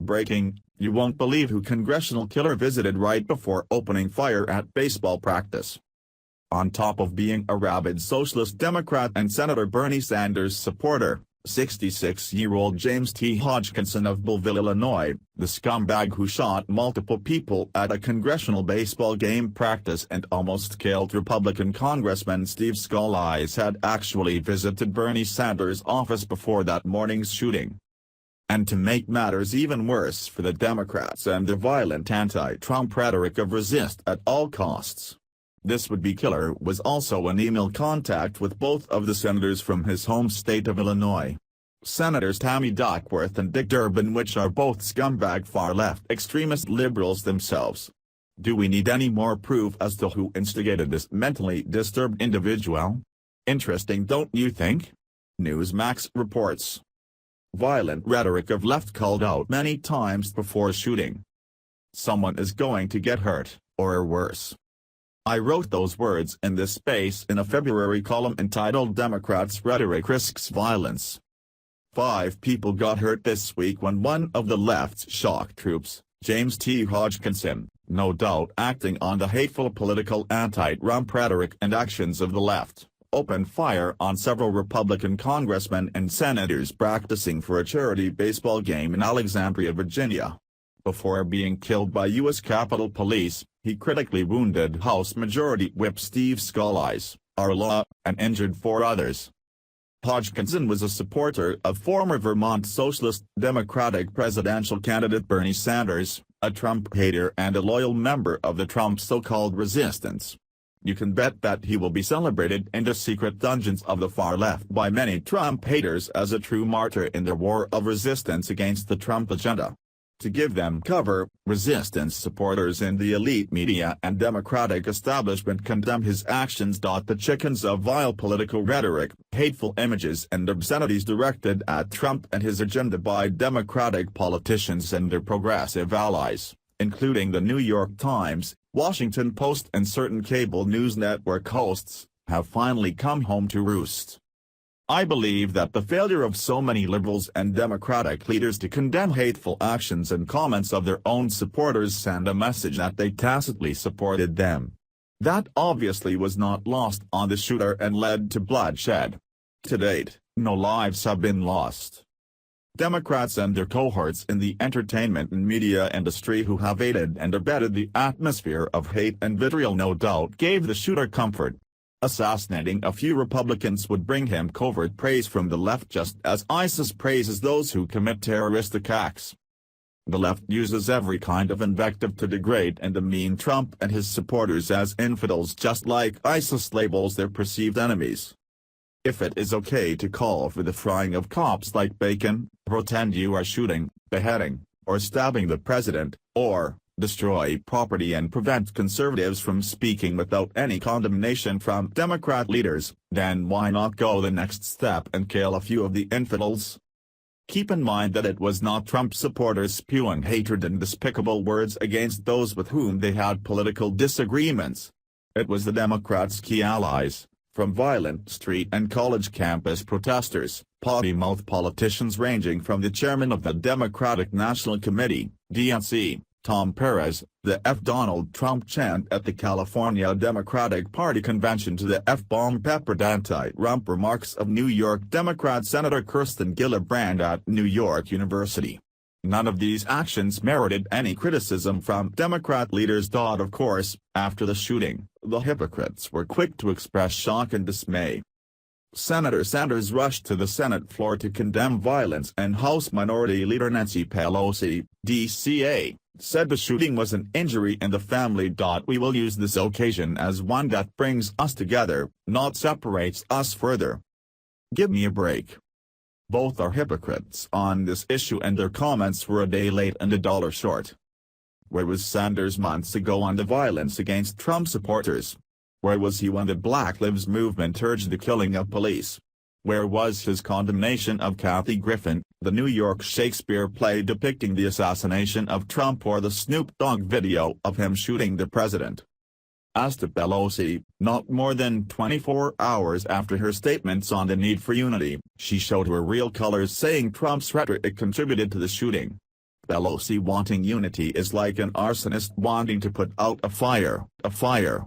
Breaking: You won't believe who congressional killer visited right before opening fire at baseball practice. On top of being a rabid socialist Democrat and Senator Bernie Sanders supporter, 66-year-old James T. Hodgkinson of Belleville, Illinois, the scumbag who shot multiple people at a congressional baseball game practice and almost killed Republican Congressman Steve Scalise, had actually visited Bernie Sanders' office before that morning's shooting. And to make matters even worse for the Democrats and their violent anti-Trump rhetoric of resist at all costs, this would-be killer was also in email contact with both of the senators from his home state of Illinois. Senators Tammy Duckworth and Dick Durbin, which are both scumbag far-left extremist liberals themselves. Do we need any more proof as to who instigated this mentally disturbed individual? Interesting, don't you think? Newsmax reports. Violent rhetoric of left called out many times before shooting. Someone is going to get hurt, or worse. I wrote those words in this space in a February column entitled Democrats' Rhetoric Risks Violence. 5 people got hurt this week when one of the left's shock troops, James T. Hodgkinson, no doubt acting on the hateful political anti-Trump rhetoric and actions of the left, opened fire on several Republican congressmen and senators practicing for a charity baseball game in Alexandria, Virginia. Before being killed by U.S. Capitol Police, he critically wounded House Majority Whip Steve Scalise, and injured 4 others. Hodgkinson was a supporter of former Vermont Socialist Democratic presidential candidate Bernie Sanders, a Trump hater and a loyal member of the Trump so-called resistance. You can bet that he will be celebrated in the secret dungeons of the far left by many Trump haters as a true martyr in their war of resistance against the Trump agenda. To give them cover, resistance supporters in the elite media and Democratic establishment condemn his actions. The chickens of vile political rhetoric, hateful images and obscenities directed at Trump and his agenda by Democratic politicians and their progressive allies, including the New York Times, Washington Post and certain cable news network hosts, have finally come home to roost. I believe that the failure of so many liberals and Democratic leaders to condemn hateful actions and comments of their own supporters send a message that they tacitly supported them. That obviously was not lost on the shooter and led to bloodshed. To date, no lives have been lost. Democrats and their cohorts in the entertainment and media industry who have aided and abetted the atmosphere of hate and vitriol no doubt gave the shooter comfort. Assassinating a few Republicans would bring him covert praise from the left, just as ISIS praises those who commit terroristic acts. The left uses every kind of invective to degrade and demean Trump and his supporters as infidels, just like ISIS labels their perceived enemies. If it is okay to call for the frying of cops like bacon, pretend you are shooting, beheading, or stabbing the president, or destroy property and prevent conservatives from speaking without any condemnation from Democrat leaders, then why not go the next step and kill a few of the infidels? Keep in mind that it was not Trump supporters spewing hatred and despicable words against those with whom they had political disagreements. It was the Democrats' key allies, from violent street and college campus protesters, potty-mouthed politicians ranging from the chairman of the Democratic National Committee, DNC, Tom Perez, the F. Donald Trump chant at the California Democratic Party convention, to the F-bomb peppered anti-Trump remarks of New York Democrat Senator Kirsten Gillibrand at New York University. None of these actions merited any criticism from Democrat leaders. Of course, after the shooting, the hypocrites were quick to express shock and dismay. Senator Sanders rushed to the Senate floor to condemn violence, and House Minority Leader Nancy Pelosi, DCA, said the shooting was an injury in the family. We will use this occasion as one that brings us together, not separates us further. Give me a break. Both are hypocrites on this issue, and their comments were a day late and a dollar short. Where was Sanders months ago on the violence against Trump supporters? Where was he when the Black Lives Movement urged the killing of police? Where was his condemnation of Kathy Griffin, the New York Shakespeare play depicting the assassination of Trump, or the Snoop Dogg video of him shooting the president? As to Pelosi, not more than 24 hours after her statements on the need for unity, she showed her real colors, saying Trump's rhetoric contributed to the shooting. Pelosi wanting unity is like an arsonist wanting to put out a fire.